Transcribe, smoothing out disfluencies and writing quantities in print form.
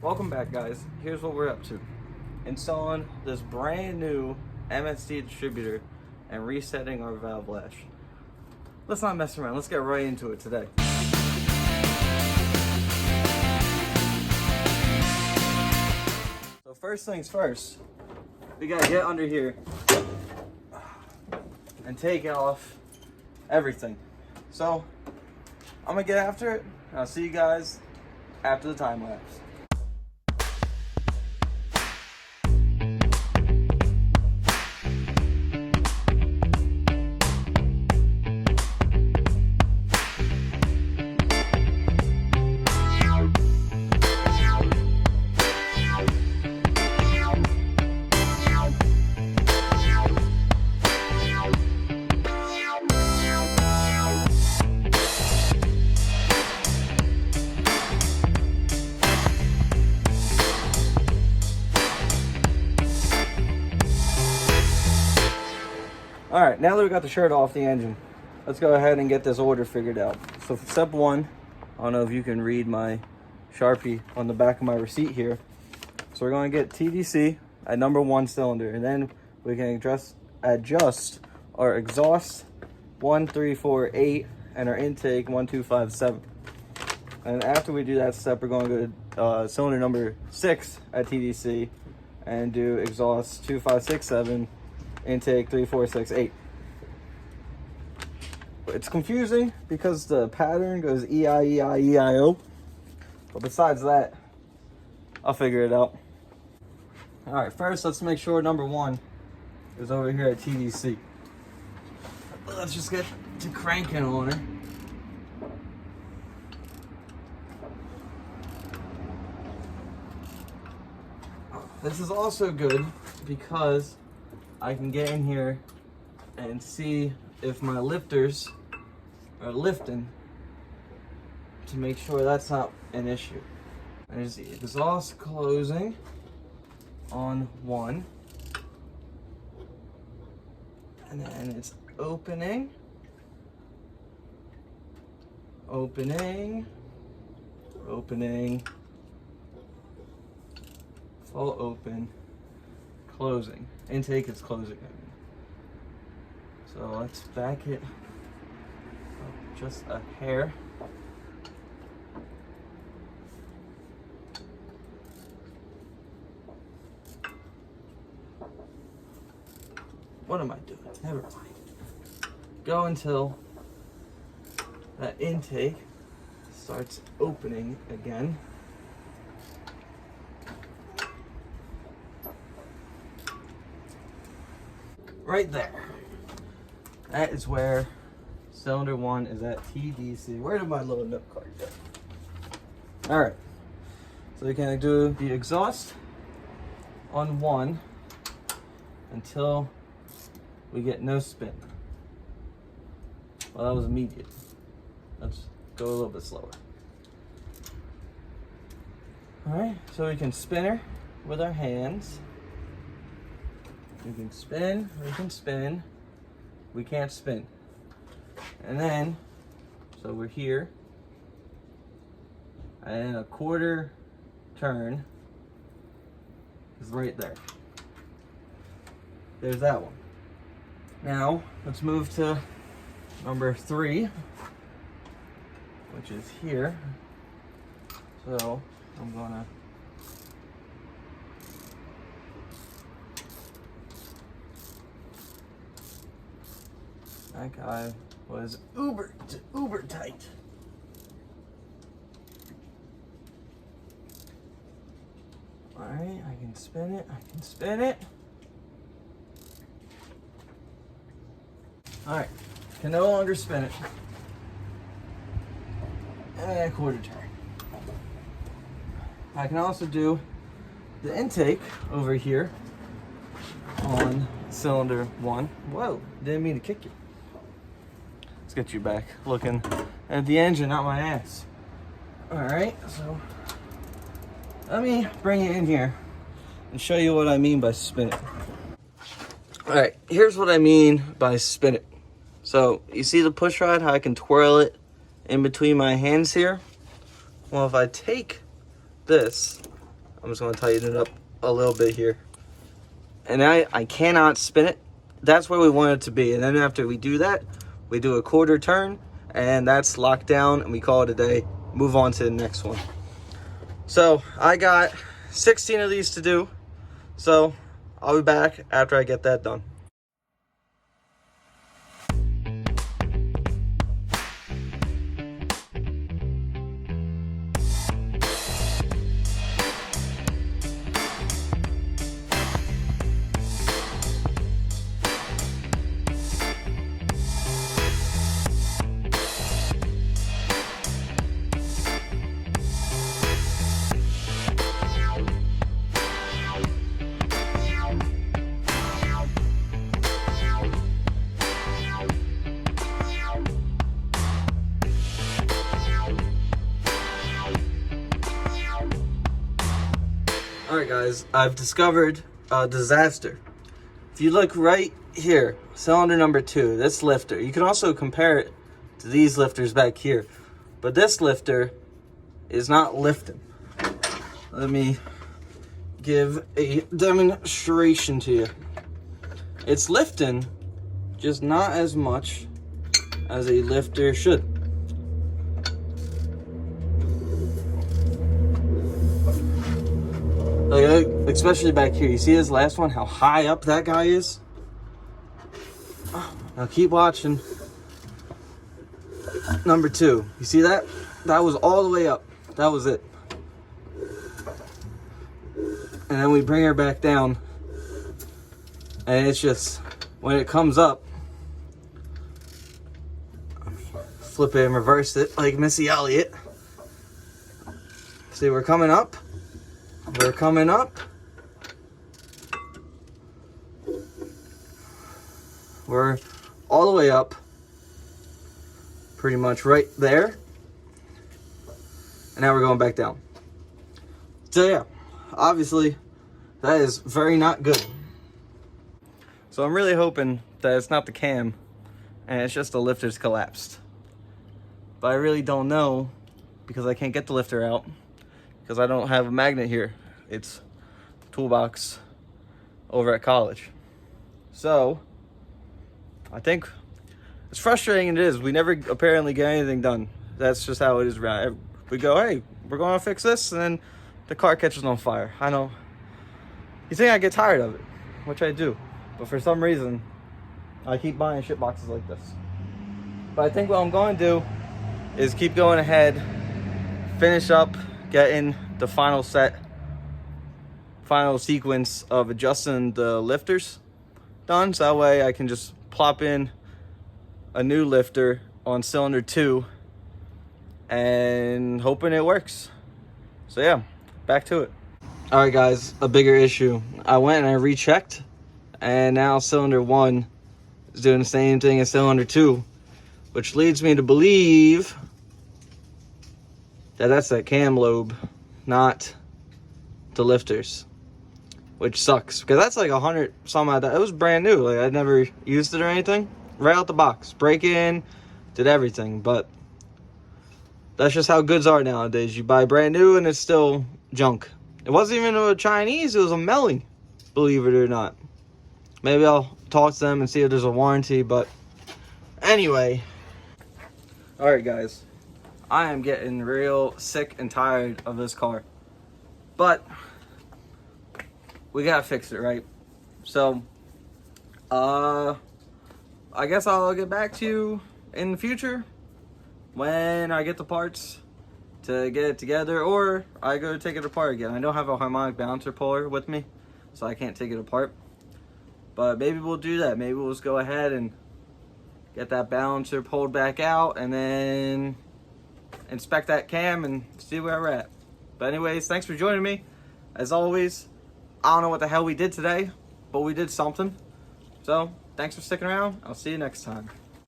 Welcome back, guys. Here's what we're up to. Installing this brand new MSD distributor and resetting our valve lash. Let's not mess around. Let's get right into it today. So first things first, we gotta get under here and take off everything. So I'm gonna get after it. I'll see you guys after the time lapse. All right, now that we got the shirt off the engine, let's go ahead and get this order figured out. So for step one, I don't know if you can read my Sharpie on the back of my receipt here. So we're gonna get TDC at number 1 cylinder, and then we can adjust our exhaust 1, 3, 4, 8, and our intake 1, 2, 5, 7. And after we do that step, we're gonna go to cylinder number 6 at TDC and do exhaust 2, 5, 6, 7, intake 3, 4, 6, 8. It's confusing because the pattern goes EI, EI, EIO. But besides that, I'll figure it out. All right, first let's make sure number 1 is over here at TDC. Let's just get to cranking on her. This is also good because I can get in here and see if my lifters are lifting to make sure that's not an issue. There's the exhaust closing on 1, and then it's opening, opening, opening, full open, closing. Intake is closing. So let's back it up just a hair. What am I doing? Never mind. Go until that intake starts opening again. Right there. That is where cylinder 1 is at TDC. Where did my little note card go? All right. So we can do the exhaust on 1 until we get no spin. Well, that was immediate. Let's go a little bit slower. All right. So we can spin her with our hands. We can spin, we can spin, we can't spin. And then, so we're here, and a quarter turn is right there. There's that one. Now, let's move to number 3, which is here. So, I'm gonna that guy was uber tight. All right, I can spin it, I can spin it. All right, can no longer spin it. And a quarter turn. I can also do the intake over here on cylinder 1. Whoa, didn't mean to kick you. Let's get you back looking at the engine, not my ass. All right, so let me bring it in here and show you what I mean by spin it. All right, here's what I mean by spin it. So you see the push rod, how I can twirl it in between my hands here? Well, if I take this I'm just gonna tighten it up a little bit here. And I cannot spin it. That's where we want it to be. And then after we do that, we do a quarter turn, and that's locked down, and we call it a day. Move on to the next one. So I got 16 of these to do. So I'll be back after I get that done. Alright guys, I've discovered a disaster. If you look right here, cylinder number 2, this lifter, you can also compare it to these lifters back here, but this lifter is not lifting. Let me give a demonstration to you. It's lifting, just not as much as a lifter should. Like, especially back here. You see this last one, how high up that guy is? Now keep watching. Number 2. You see that? That was all the way up. That was it. And then we bring her back down. And it's just, when it comes up, flip it and reverse it like Missy Elliott. See, we're coming up. We're coming up. We're all the way up. Pretty much right there. And now we're going back down. So yeah, obviously that is very not good. So I'm really hoping that it's not the cam and it's just the lifter's collapsed. But I really don't know because I can't get the lifter out. Because I don't have a magnet here. It's toolbox over at college. So I think as frustrating it is, we never apparently get anything done. That's just how it is around. We go, hey, we're going to fix this, and then the car catches on fire. I know. You think I get tired of it, which I do. But for some reason, I keep buying shit boxes like this. But I think what I'm going to do is keep going ahead, finish up, getting the final sequence of adjusting the lifters done, so that way I can just plop in a new lifter on cylinder 2 and hoping it works. So yeah, back to it. All right guys, a bigger issue. I went and I rechecked, and now cylinder 1 is doing the same thing as cylinder 2, which leads me to believe that's that cam lobe, not the lifters, which sucks because that's like 100 some odd. It was brand new, like I'd never used it or anything. Right out the box, break in, did everything. But that's just how goods are nowadays. You buy brand new and it's still junk. It wasn't even a Chinese, it was a Melly, believe it or not. Maybe I'll talk to them and see if there's a warranty. But anyway, all right guys, I am getting real sick and tired of this car, but we gotta fix it, right? So, I guess I'll get back to you in the future when I get the parts to get it together, or I go to take it apart again. I don't have a harmonic balancer puller with me, so I can't take it apart. But maybe we'll do that. Maybe we'll just go ahead and get that balancer pulled back out and then inspect that cam and see where we're at. But anyways, thanks for joining me. As always, I don't know what the hell we did today, but we did something. So thanks for sticking around. I'll see you next time.